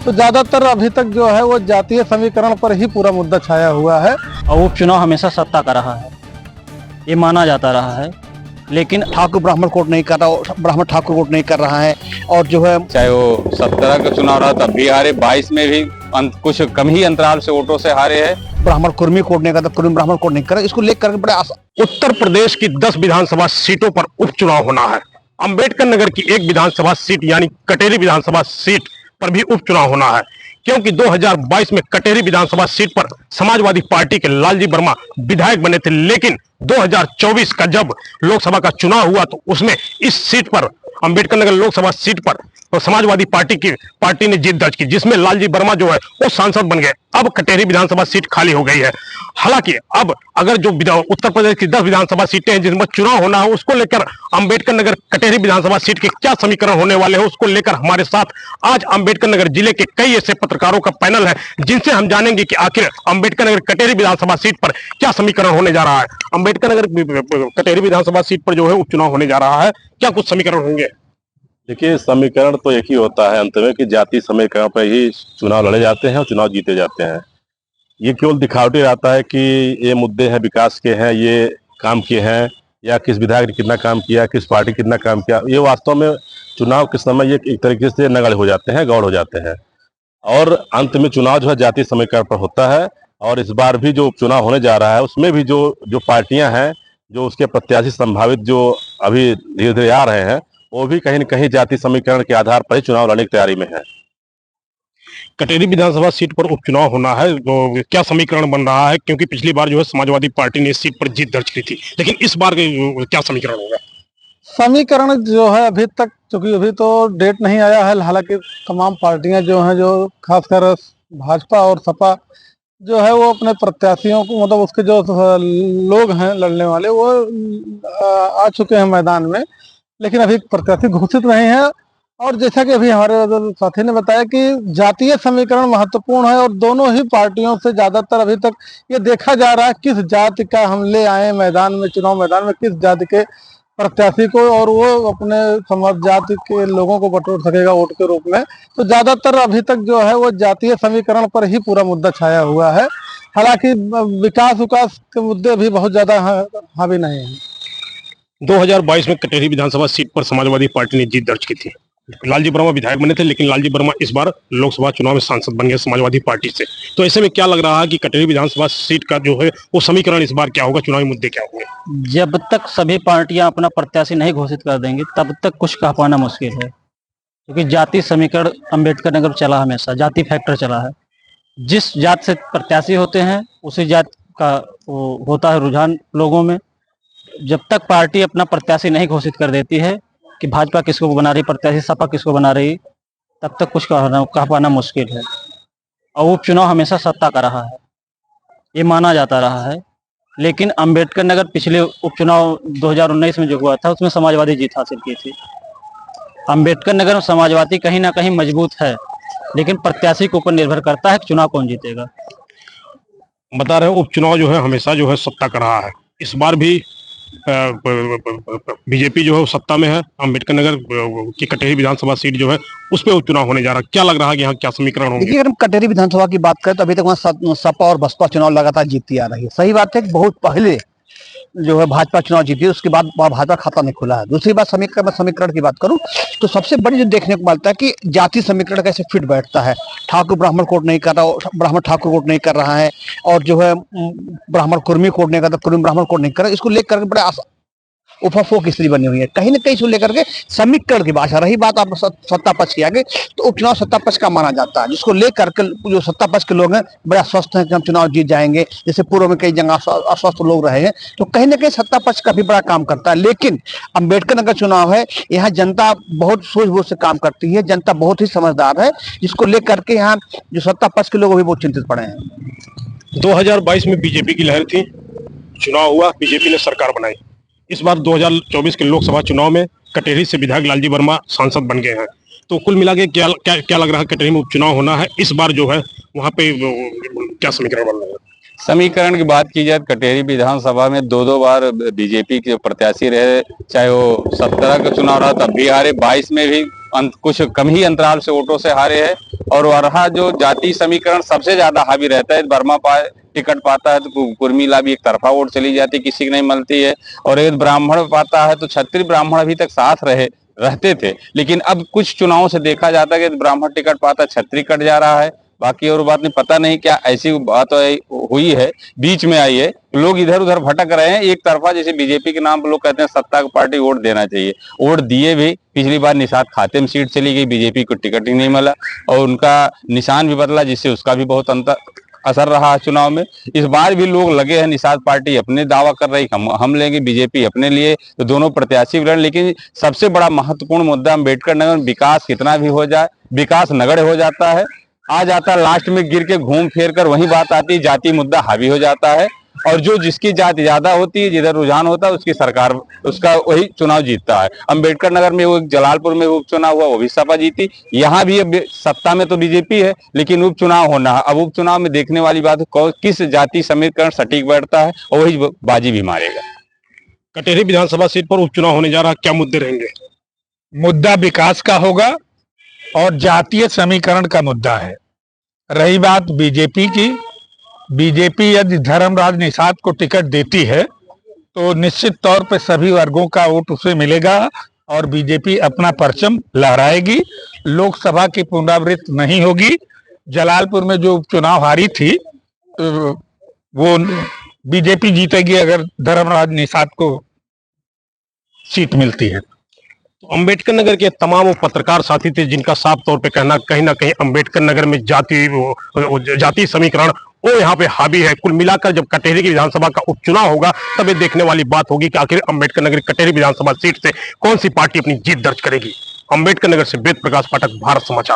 तो ज्यादातर अभी तक जो है वो जातीय समीकरण पर ही पूरा मुद्दा छाया हुआ है। और उपचुनाव हमेशा सत्ता का रहा है, ये माना जाता रहा है। लेकिन ठाकुर ब्राह्मण कोट नहीं कर रहा, ब्राह्मण ठाकुर कोट नहीं कर रहा है। और जो है चाहे वो 17 का चुनाव रहा तब भी हारे, 22 में भी कुछ कम ही अंतराल से वोटों से हारे हैं। ब्राह्मण कुर्मी कोट नहीं करता, कुर्मी ब्राह्मण कोट नहीं कर रहा, इसको लेकर बड़े उत्तर प्रदेश की 10 विधानसभा सीटों पर उपचुनाव होना है। अंबेडकर नगर की एक विधानसभा सीट यानी कटेरी विधानसभा सीट पर भी उपचुनाव होना है, क्योंकि 2022 में कटेरी विधानसभा सीट पर समाजवादी पार्टी के लालजी वर्मा विधायक बने थे। लेकिन 2024 का जब लोकसभा का चुनाव हुआ तो उसमें इस सीट पर, अंबेडकर नगर लोकसभा सीट पर, तो समाजवादी पार्टी ने जीत दर्ज की, जिसमें लालजी वर्मा जो है वो सांसद बन गए। अब कटेरी विधानसभा सीट खाली हो गई है। हालांकि अब अगर जो उत्तर प्रदेश की 10 विधानसभा सीटें हैं जिनमें चुनाव होना है, उसको लेकर अंबेडकर नगर कटेरी विधानसभा सीट के क्या समीकरण होने वाले हैं, उसको लेकर हमारे साथ आज अंबेडकर नगर जिले के कई ऐसे पत्रकारों का पैनल है जिनसे हम जानेंगे कि आखिर अंबेडकर नगर कटेरी विधानसभा सीट पर क्या समीकरण होने जा रहा है। अंबेडकर नगर कटेरी विधानसभा सीट पर जो है उपचुनाव होने जा रहा है, क्या कुछ समीकरण होंगे? देखिए, समीकरण तो एक ही होता है अंत में कि जाति समीकरण पर ही चुनाव लड़े जाते हैं और चुनाव जीते जाते हैं। ये केवल दिखावटी रहता है कि ये मुद्दे हैं, विकास के हैं, ये काम किए हैं, या किस विधायक ने कितना काम किया, किस पार्टी कितना काम किया। ये वास्तव में चुनाव के समय ये एक तरीके से नगण्य हो जाते हैं, गौड़ हो जाते हैं। और अंत में चुनाव जो है जाति समीकरण पर होता है। और इस बार भी जो उपचुनाव होने जा रहा है उसमें भी जो पार्टियां हैं, जो उसके प्रत्याशी संभावित जो अभी धीरे धीरे आ रहे हैं, वो भी कहीं न कहीं जाति समीकरण के आधार पर ही चुनाव लड़ने की तैयारी में है। कटेरी विधानसभा सीट पर उपचुनाव होना है तो क्या समीकरण बन रहा है, क्योंकि पिछली बार जो है समाजवादी पार्टी ने इस सीट पर जीत दर्ज की थी, लेकिन इस बार क्या समीकरण होगा? समीकरण जो है अभी तक, क्योंकि अभी तो डेट नहीं आया है, हालांकि तमाम पार्टियां जो हैं, जो खासकर भाजपा और सपा जो है वो अपने प्रत्याशियों को, मतलब उसके जो लोग हैं लड़ने वाले, वो आ चुके हैं मैदान में, लेकिन अभी प्रत्याशी घोषित नहीं है। और जैसा कि अभी हमारे साथी ने बताया कि जातीय समीकरण महत्वपूर्ण है और दोनों ही पार्टियों से ज्यादातर अभी तक ये देखा जा रहा है किस जाति का हम ले आए मैदान में, चुनाव मैदान में किस जाति के प्रत्याशी को, और वो अपने समाज जाति के लोगों को बटोर सकेगा वोट के रूप में। तो ज्यादातर अभी तक जो है वो जातीय समीकरण पर ही पूरा मुद्दा छाया हुआ है। हालांकि विकास के मुद्दे भी बहुत ज्यादा हावी नहीं है। 2022 में कटेरी विधानसभा सीट पर समाजवादी पार्टी ने जीत दर्ज की थी। लालजी वर्मा विधायक बने थे, लेकिन लालजी वर्मा इस बार लोकसभा चुनाव में सांसद बन गए समाजवादी पार्टी से। तो ऐसे में क्या लग रहा है कि कटेरी विधानसभा सीट का जो है वो समीकरण इस बार क्या होगा, चुनावी मुद्दे क्या होंगे? जब तक सभी पार्टियां अपना प्रत्याशी नहीं घोषित कर देंगी तब तक कुछ कह पाना मुश्किल है, क्योंकि जाति समीकरण अंबेडकर नगर चला, हमेशा जाति फैक्टर चला है। जिस जात से प्रत्याशी होते हैं उसी जात का वो होता है रुझान लोगों में। जब तक पार्टी अपना प्रत्याशी नहीं घोषित कर देती है कि भाजपा किसको बना रही प्रत्याशी, सपा किसको बना रही, तब तक कुछ कह पाना मुश्किल है। और उपचुनाव हमेशा सत्ता का रहा है, ये माना जाता रहा है। लेकिन अंबेडकर नगर पिछले उपचुनाव 2019 में जो हुआ था उसमें समाजवादी जीत हासिल की थी। अंबेडकर नगर में समाजवादी कहीं ना कहीं मजबूत है, लेकिन प्रत्याशी के ऊपर निर्भर करता है कि चुनाव कौन जीतेगा। बता रहे हैं उपचुनाव जो है हमेशा जो है सत्ता का रहा है। इस बार भी बीजेपी जो है सत्ता में है। अंबेडकर नगर की कटेरी विधानसभा सीट जो है उस पर उपचुनाव होने जा रहा है। क्या लग रहा है कि यहाँ क्या समीकरण होंगे? देखिए, अगर हम कटेरी विधानसभा की बात करें तो अभी तक वहाँ सपा और बसपा चुनाव लगातार जीतती आ रही है। सही बात है कि बहुत पहले जो है भाजपा चुनाव जीती, उसके बाद भाजपा खाता नहीं खुला है। दूसरी बात समीकरण की बात करूं तो सबसे बड़ी जो देखने को मिलता है कि जाति समीकरण कैसे फिट बैठता है। ठाकुर ब्राह्मण कोट नहीं कर रहा, ब्राह्मण ठाकुर कोट नहीं कर रहा है, और जो है ब्राह्मण कुर्मी कोट नहीं करता, कुर्मी ब्राह्मण कोट नहीं कर रहा, इसको लेकर बड़े उफाफो की स्थिति बनी हुई है। कहीं ना कहीं इसको लेकर के समीकरण की भाषा रही। बात आप सत्ता पक्ष की आगे, तो उपचुनाव सत्ता पक्ष का माना जाता है, जिसको लेकर के जो सत्ता पक्ष के लोग हैं बड़ा स्वस्थ हैं कि हम चुनाव जीत जाएंगे। जैसे पूर्व में कई जगह अस्वस्थ लोग रहे हैं, तो कहीं ना कहीं सत्ता पक्ष का भी बड़ा काम करता है। लेकिन अंबेडकर नगर चुनाव है, यहाँ जनता बहुत सूझबूझ से काम करती है, जनता बहुत ही समझदार है, जिसको लेकर के यहाँ जो सत्ता पक्ष के लोग भी बहुत चिंतित पड़े हैं। 2022 में बीजेपी की लहर थी, चुनाव हुआ, बीजेपी ने सरकार बनाई। इस बार 2024 के लोकसभा चुनाव में कटेरी से विधायक लालजी वर्मा सांसद बन गए हैं। तो कुल मिला के क्या लग रहा है, कटेरी में उपचुनाव होना है इस बार जो है, वहाँ पे क्या समीकरण बन रहा है? समीकरण की बात की जाए, कटेरी विधानसभा में दो बार बीजेपी के प्रत्याशी रहे, चाहे वो 17 का चुनाव रहा तब भी हारे, 22 में भी कुछ कम ही अंतराल से वोटों से हारे हैं। और वरहा जो जाति समीकरण सबसे ज्यादा हावी रहता है, बर्मा टिकट पाता है तो कुर्मिला भी एक तरफा वोट चली जाती, किसी की नहीं मिलती है। और यदि ब्राह्मण पाता है तो क्षत्रिय ब्राह्मण अभी तक साथ रहते थे, लेकिन अब कुछ चुनावों से देखा जाता है कि ब्राह्मण टिकट पाता क्षत्रिय कट जा रहा है। बाकी और बात नहीं, पता नहीं क्या ऐसी बात हुई है, बीच में आई है, लोग इधर उधर भटक रहे हैं एक तरफा। जैसे बीजेपी के नाम पर लोग कहते हैं सत्ता की पार्टी वोट देना चाहिए, वोट दिए भी। पिछली बार निषाद खाते में सीट चली गई, बीजेपी को टिकट ही नहीं मिला और उनका निशान भी बदला, जिससे उसका भी बहुत असर रहा है चुनाव में। इस बार भी लोग लगे हैं, निषाद पार्टी अपने दावा कर रही हम लेंगे, बीजेपी अपने लिए, तो दोनों प्रत्याशी लड़। लेकिन सबसे बड़ा महत्वपूर्ण मुद्दा अम्बेडकर नगर विकास कितना भी हो जाए, विकास नगण्य हो जाता है, आ जाता है, लास्ट में गिर के घूम फिर कर वही बात आती है, जाति मुद्दा हावी हो जाता है। और जो जिसकी जाति ज्यादा होती है, जिधर रुझान होता है, उसकी सरकार, उसका वही चुनाव जीतता है। अम्बेडकर नगर में वो जलालपुर में उपचुनाव हुआ, वो भी सपा जीती। यहाँ भी अब सत्ता में तो बीजेपी है, लेकिन उपचुनाव होना है। अब उपचुनाव में देखने वाली बात है किस जाति समीकरण सटीक बैठता है और वही बाजी भी मारेगा। कटेरी विधानसभा सीट पर उपचुनाव होने जा रहा है, क्या मुद्दे रहेंगे? मुद्दा विकास का होगा और जातीय समीकरण का मुद्दा है। रही बात बीजेपी की, बीजेपी यदि धर्मराज निषाद को टिकट देती है तो निश्चित तौर पे सभी वर्गों का वोट उसे मिलेगा और बीजेपी अपना परचम लहराएगी। लोकसभा की पुनरावृत्ति नहीं होगी। जलालपुर में जो उपचुनाव हारी थी वो बीजेपी जीतेगी अगर धर्मराज निषाद को सीट मिलती है। तो अम्बेडकर नगर के तमाम वो पत्रकार साथी थे जिनका साफ तौर पे कहना कहीं ना कहीं अम्बेडकर नगर में जाति समीकरण वो यहाँ पे हावी है। कुल मिलाकर जब कटेरी की विधानसभा का उपचुनाव होगा तब ये देखने वाली बात होगी कि आखिर अम्बेडकर नगर कटेरी विधानसभा सीट से कौन सी पार्टी अपनी जीत दर्ज करेगी। अम्बेडकर नगर से वेद प्रकाश पाठक, भारत समाचार।